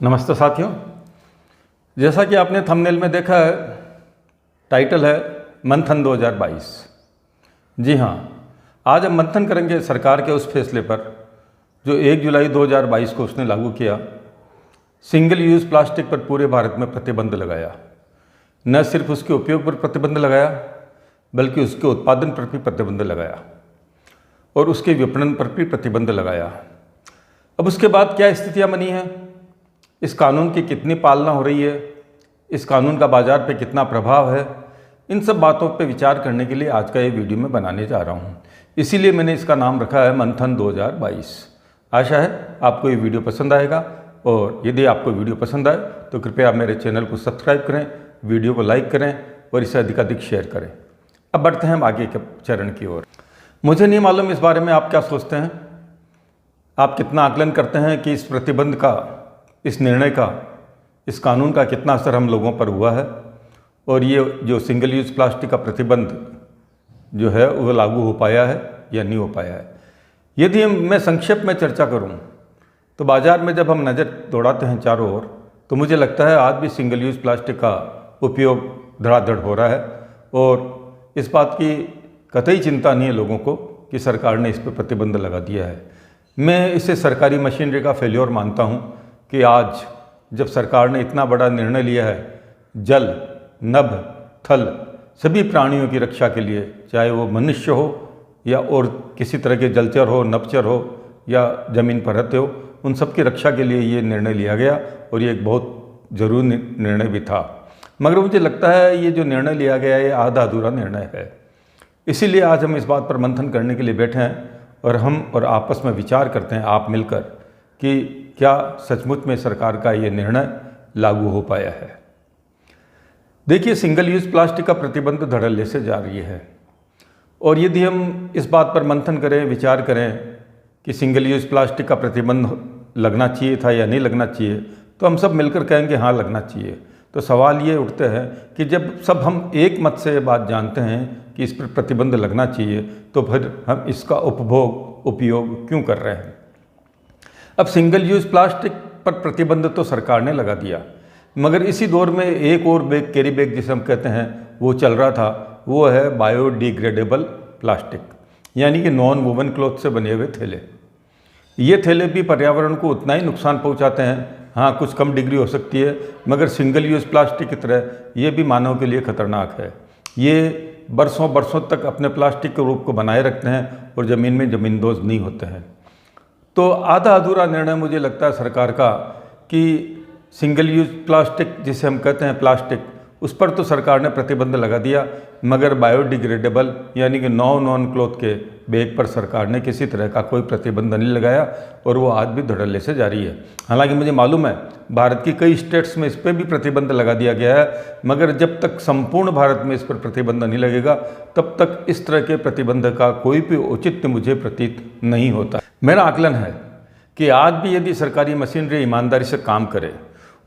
नमस्ते साथियों, जैसा कि आपने थंबनेल में देखा है, टाइटल है मंथन 2022। जी हाँ, आज हम मंथन करेंगे सरकार के उस फैसले पर जो 1 जुलाई 2022 को उसने लागू किया। सिंगल यूज़ प्लास्टिक पर पूरे भारत में प्रतिबंध लगाया। न सिर्फ उसके उपयोग पर प्रतिबंध लगाया बल्कि उसके उत्पादन पर भी प्रतिबंध लगाया और उसके विपणन पर भी प्रतिबंध लगाया। अब उसके बाद क्या स्थितियाँ बनी हैं, इस कानून की कितनी पालना हो रही है, इस कानून का बाज़ार पे कितना प्रभाव है, इन सब बातों पे विचार करने के लिए आज का ये वीडियो मैं बनाने जा रहा हूँ। इसीलिए मैंने इसका नाम रखा है मंथन 2022। आशा है आपको ये वीडियो पसंद आएगा और यदि आपको वीडियो पसंद आए तो कृपया मेरे चैनल को सब्सक्राइब करें, वीडियो को लाइक करें और इसे अधिकाधिक शेयर करें। अब बढ़ते हैं हम आगे के चरण की ओर। मुझे नहीं मालूम इस बारे में आप क्या सोचते हैं, आप कितना आकलन करते हैं कि इस प्रतिबंध का, इस निर्णय का, इस कानून का कितना असर हम लोगों पर हुआ है और ये जो सिंगल यूज़ प्लास्टिक का प्रतिबंध जो है वो लागू हो पाया है या नहीं हो पाया है। यदि मैं संक्षेप में चर्चा करूं तो बाज़ार में जब हम नज़र दौड़ाते हैं चारों ओर तो मुझे लगता है आज भी सिंगल यूज़ प्लास्टिक का उपयोग धड़ाधड़ हो रहा है और इस बात की कतई चिंता नहीं है लोगों को कि सरकार ने इस पर प्रतिबंध लगा दिया है। मैं इसे सरकारी मशीनरी का फेल्योर मानता हूँ कि आज जब सरकार ने इतना बड़ा निर्णय लिया है, जल, नभ, थल सभी प्राणियों की रक्षा के लिए, चाहे वो मनुष्य हो या और किसी तरह के जलचर हो, नभचर हो या ज़मीन पर रहते हो, उन सब की रक्षा के लिए ये निर्णय लिया गया और ये एक बहुत ज़रूरी निर्णय भी था। मगर मुझे लगता है ये जो निर्णय लिया गया ये आधा अधूरा निर्णय है। इसीलिए आज हम इस बात पर मंथन करने के लिए बैठे हैं और हम और आपस में विचार करते हैं, आप मिलकर, कि क्या सचमुच में सरकार का ये निर्णय लागू हो पाया है। देखिए, सिंगल यूज़ प्लास्टिक का प्रतिबंध धड़ल्ले से जारी है और यदि हम इस बात पर मंथन करें, विचार करें कि सिंगल यूज़ प्लास्टिक का प्रतिबंध लगना चाहिए था या नहीं लगना चाहिए, तो हम सब मिलकर कहेंगे हाँ लगना चाहिए। तो सवाल ये उठते हैं कि जब सब हम एक मत से ये बात जानते हैं कि इस पर प्रतिबंध लगना चाहिए तो फिर हम इसका उपयोग क्यों कर रहे हैं। अब सिंगल यूज़ प्लास्टिक पर प्रतिबंध तो सरकार ने लगा दिया, मगर इसी दौर में एक और बैग, कैरी बैग जिसे हम कहते हैं, वो चल रहा था। वो है बायोडिग्रेडेबल प्लास्टिक, यानी कि नॉन वूवन क्लॉथ से बने हुए थैले। ये थैले भी पर्यावरण को उतना ही नुकसान पहुंचाते हैं, हाँ कुछ कम डिग्री हो सकती है, मगर सिंगल यूज़ प्लास्टिक की तरह ये भी मानव के लिए खतरनाक है। ये बरसों बरसों तक अपने प्लास्टिक के रूप को बनाए रखते हैं और ज़मीन में ज़मींदोज़ नहीं होते हैं। तो आधा अधूरा निर्णय मुझे लगता है सरकार का कि सिंगल यूज़ प्लास्टिक जिसे हम कहते हैं प्लास्टिक, उस पर तो सरकार ने प्रतिबंध लगा दिया, मगर बायोडिग्रेडेबल यानी कि नॉन क्लॉथ के बैग पर सरकार ने किसी तरह का कोई प्रतिबंध नहीं लगाया और वो आज भी धड़ल्ले से जारी है। हालांकि मुझे मालूम है भारत की कई स्टेट्स में इस पर भी प्रतिबंध लगा दिया गया है, मगर जब तक संपूर्ण भारत में इस पर प्रतिबंध नहीं लगेगा तब तक इस तरह के प्रतिबंध का कोई भी औचित्य मुझे प्रतीत नहीं होता। मेरा आकलन है कि आज भी यदि सरकारी मशीनरी ईमानदारी से काम करे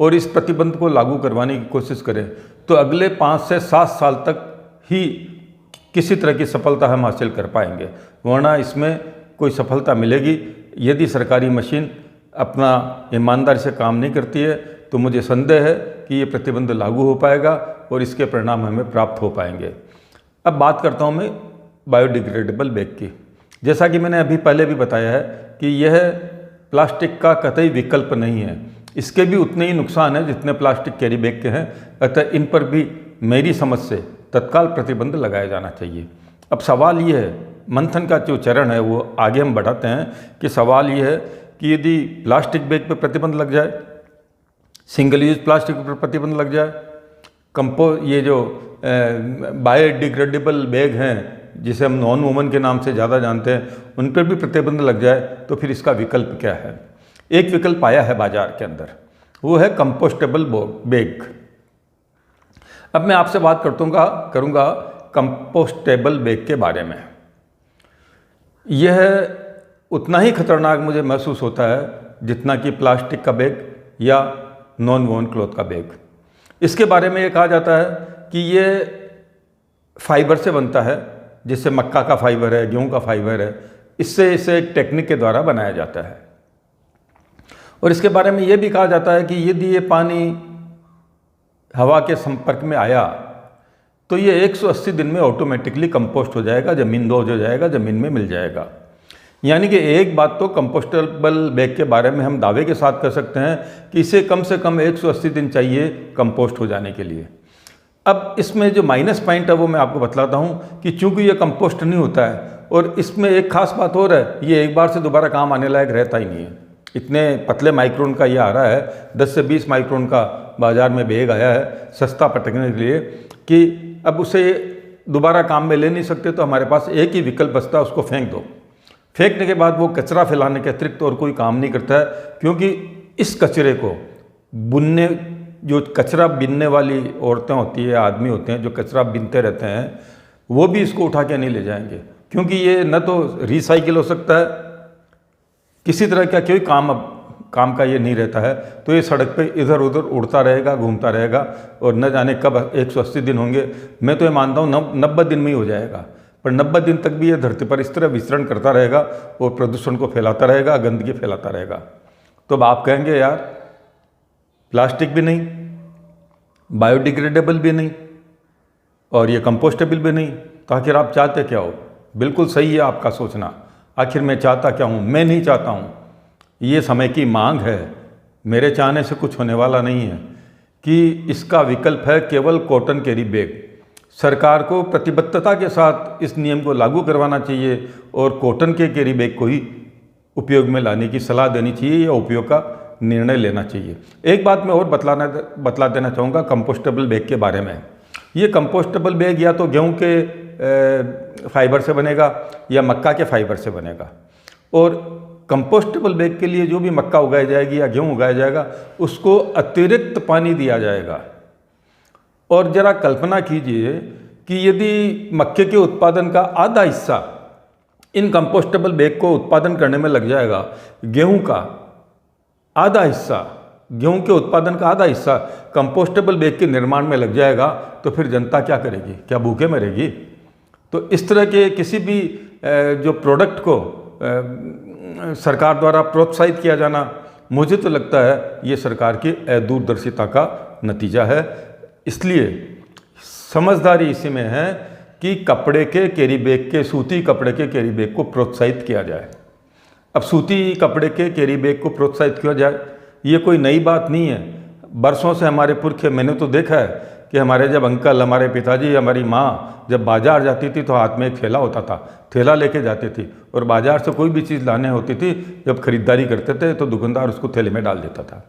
और इस प्रतिबंध को लागू करवाने की कोशिश करें तो अगले 5 से 7 साल तक ही किसी तरह की सफलता हम हासिल कर पाएंगे, वरना इसमें कोई सफलता मिलेगी यदि सरकारी मशीन अपना ईमानदारी से काम नहीं करती है तो मुझे संदेह है कि ये प्रतिबंध लागू हो पाएगा और इसके परिणाम हमें प्राप्त हो पाएंगे। अब बात करता हूँ मैं बायोडिग्रेडेबल बैग की। जैसा कि मैंने अभी पहले भी बताया है कि यह प्लास्टिक का कतई विकल्प नहीं है, इसके भी उतने ही नुकसान हैं जितने प्लास्टिक कैरी बैग के हैं, अतः इन पर भी मेरी समझ से तत्काल प्रतिबंध लगाया जाना चाहिए। अब सवाल ये है, मंथन का जो चरण है वो आगे हम बढ़ाते हैं कि सवाल ये है कि यदि प्लास्टिक बैग पर प्रतिबंध लग जाए, सिंगल यूज़ प्लास्टिक पर प्रतिबंध लग जाए, ये जो बायोडिग्रेडेबल बैग हैं जिसे हम नॉन वूवन के नाम से ज़्यादा जानते हैं, उन पर भी प्रतिबंध लग जाए तो फिर इसका विकल्प क्या है। एक विकल्प आया है बाजार के अंदर, वो है कंपोस्टेबल बैग। अब मैं आपसे बात करूँगा कंपोस्टेबल बैग के बारे में। यह उतना ही खतरनाक मुझे महसूस होता है जितना कि प्लास्टिक का बैग या नॉन वूवन क्लॉथ का बैग। इसके बारे में ये कहा जाता है कि ये फाइबर से बनता है, जिससे मक्का का फाइबर है, गेहूं का फाइबर है, इससे इसे एक टेक्निक के द्वारा बनाया जाता है और इसके बारे में ये भी कहा जाता है कि यदि ये पानी हवा के संपर्क में आया तो ये 180 दिन में ऑटोमेटिकली कंपोस्ट हो जाएगा, ज़मीन दोज हो जाएगा, ज़मीन में मिल जाएगा। यानी कि एक बात तो कंपोस्टेबल बैग के बारे में हम दावे के साथ कर सकते हैं कि इसे कम से कम 180 दिन चाहिए कंपोस्ट हो जाने के लिए। अब इसमें जो माइनस पॉइंट है वो मैं आपको बतलाता हूँ कि चूंकि ये कंपोस्ट नहीं होता है और इसमें एक खास बात और है, ये एक बार से दोबारा काम आने लायक रहता ही नहीं है। इतने पतले माइक्रोन का ये आ रहा है, 10 से 20 माइक्रोन का बाज़ार में बैग आया है सस्ता पटकने के लिए, कि अब उसे दोबारा काम में ले नहीं सकते, तो हमारे पास एक ही विकल्प बचता है, उसको फेंक दो। फेंकने के बाद वो कचरा फैलाने के अतिरिक्त और कोई काम नहीं करता है, क्योंकि इस कचरे को बुनने, जो कचरा बीनने वाली औरतें होती है, आदमी होते हैं जो कचरा बीनते रहते हैं, वो भी इसको उठा के नहीं ले जाएंगे, क्योंकि ये न तो रिसाइकिल हो सकता है, किसी तरह का कोई काम का ये नहीं रहता है। तो ये सड़क पे इधर उधर उड़ता रहेगा, घूमता रहेगा, और न जाने कब 180 दिन होंगे। मैं तो ये मानता हूँ 90 दिन में ही हो जाएगा, पर 90 दिन तक भी ये धरती पर इस तरह विचरण करता रहेगा और प्रदूषण को फैलाता रहेगा, गंदगी फैलाता रहेगा। तो अब आप कहेंगे यार प्लास्टिक भी नहीं, बायोडिग्रेडेबल भी नहीं, और ये कंपोस्टेबल भी नहीं, तो आखिर आप चाहते क्या हो? बिल्कुल सही है आपका सोचना। आखिर मैं चाहता क्या हूँ? मैं नहीं चाहता हूँ, ये समय की मांग है, मेरे चाहने से कुछ होने वाला नहीं है, कि इसका विकल्प है केवल कॉटन कैरी बैग। सरकार को प्रतिबद्धता के साथ इस नियम को लागू करवाना चाहिए और कॉटन के कैरी बैग को ही उपयोग में लाने की सलाह देनी चाहिए या उपयोग का निर्णय लेना चाहिए। एक बात मैं और बतला देना चाहूँगा कंपोस्टेबल बैग के बारे में। ये कंपोस्टेबल बैग या तो गेहूँ के फाइबर से बनेगा या मक्का के फाइबर से बनेगा, और कंपोस्टेबल बैग के लिए जो भी मक्का उगाई जाएगी या गेहूँ उगाया जाएगा उसको अतिरिक्त पानी दिया जाएगा। और ज़रा कल्पना कीजिए कि यदि मक्के के उत्पादन का आधा हिस्सा इन कंपोस्टेबल बैग को उत्पादन करने में लग जाएगा, गेहूं के उत्पादन का आधा हिस्सा कंपोस्टेबल बैग के निर्माण में लग जाएगा, तो फिर जनता क्या करेगी? क्या भूखे मरेगी? तो इस तरह के किसी भी जो प्रोडक्ट को सरकार द्वारा प्रोत्साहित किया जाना, मुझे तो लगता है ये सरकार की दूरदर्शिता का नतीजा है। इसलिए समझदारी इसी में है कि कपड़े के कैरी बैग के, सूती कपड़े के कैरी बैग को प्रोत्साहित किया जाए। अब सूती कपड़े के कैरी बैग को प्रोत्साहित किया जाए, ये कोई नई बात नहीं है। बरसों से हमारे पुरखे, मैंने तो देखा है कि हमारे जब अंकल, हमारे पिताजी, हमारी माँ जब बाज़ार जाती थी तो हाथ में एक थैला होता था, थैला लेके जाती थी, और बाज़ार से कोई भी चीज़ लाने होती थी, जब खरीदारी करते थे तो दुकानदार उसको थैले में डाल देता था।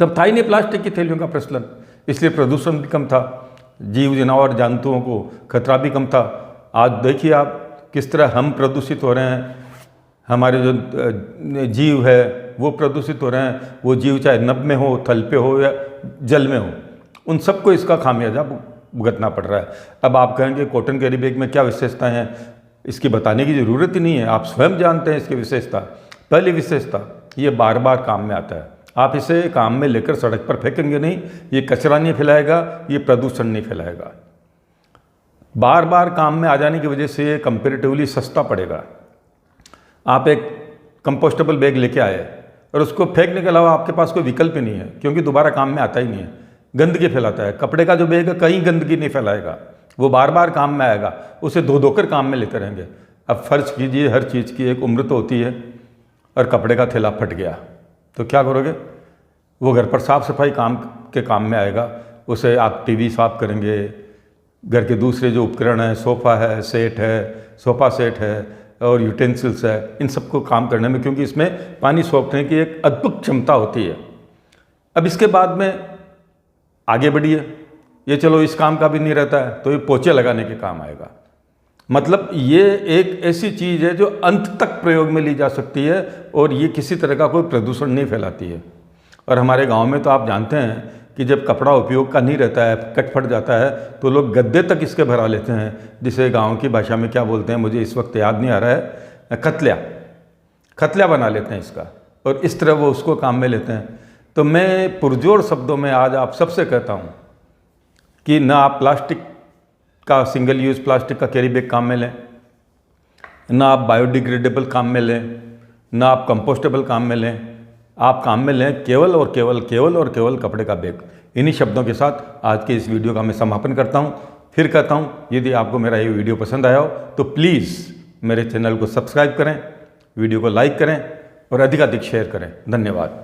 तब था ही नहीं प्लास्टिक की थैलियों का प्रचलन, इसलिए प्रदूषण भी कम था, जीव जनावर जंतुओं को खतरा भी कम था। आज देखिए आप किस तरह हम प्रदूषित हो रहे हैं, हमारे जो जीव है वो प्रदूषित हो रहे हैं। वो जीव चाहे नभ में हो, थल पे हो या जल में हो, उन सबको इसका खामियाजा भुगतना पड़ रहा है। अब आप कहेंगे कॉटन कैरी बैग में क्या विशेषताएं हैं, इसकी बताने की ज़रूरत ही नहीं है, आप स्वयं जानते हैं इसकी विशेषता। पहली विशेषता, ये बार बार काम में आता है। आप इसे काम में लेकर सड़क पर फेंकेंगे नहीं, ये कचरा नहीं फैलाएगा, ये प्रदूषण नहीं फैलाएगा। बार बार काम में आ जाने की वजह से ये कंपेरेटिवली सस्ता पड़ेगा। आप एक कंपोस्टेबल बैग लेके आए और उसको फेंकने के अलावा आपके पास कोई विकल्प ही नहीं है, क्योंकि दोबारा काम में आता ही नहीं है, गंदगी फैलाता है। कपड़े का जो बैग है कहीं गंदगी नहीं फैलाएगा, वो बार बार काम में आएगा, उसे धो धोकर काम में लेते रहेंगे। अब फर्ज कीजिए, हर चीज़ की एक उम्र तो होती है, और कपड़े का थैला फट गया तो क्या करोगे? वो घर पर साफ़ सफाई काम में आएगा, उसे आप टीवी साफ करेंगे, घर के दूसरे जो उपकरण हैं, सोफ़ा है, सोफ़ा सेट है और यूटेंसिल्स है, इन सबको काम करने में, क्योंकि इसमें पानी सोखने की एक अद्भुत क्षमता होती है। अब इसके बाद में आगे बढ़िए, ये चलो इस काम का भी नहीं रहता है तो ये पोछे लगाने के काम आएगा। मतलब ये एक ऐसी चीज़ है जो अंत तक प्रयोग में ली जा सकती है और ये किसी तरह का कोई प्रदूषण नहीं फैलाती है। और हमारे गांव में तो आप जानते हैं कि जब कपड़ा उपयोग का नहीं रहता है, कट फट जाता है, तो लोग गद्दे तक इसके भरा लेते हैं, जिसे गांव की भाषा में क्या बोलते हैं मुझे इस वक्त याद नहीं आ रहा है, खतलिया बना लेते हैं इसका, और इस तरह वो उसको काम में लेते हैं। तो मैं पुरजोर शब्दों में आज आप सबसे कहता हूँ कि ना आप प्लास्टिक का, सिंगल यूज़ प्लास्टिक का कैरी बैग काम में लें, ना आप बायोडिग्रेडेबल काम में लें, ना आप कंपोस्टेबल काम में लें, आप काम में लें केवल और केवल केवल और केवल कपड़े का बैग। इन्हीं शब्दों के साथ आज के इस वीडियो का मैं समापन करता हूँ। फिर कहता हूँ, यदि आपको मेरा ये वीडियो पसंद आया हो तो प्लीज़ मेरे चैनल को सब्सक्राइब करें, वीडियो को लाइक करें और अधिकाधिक शेयर करें। धन्यवाद।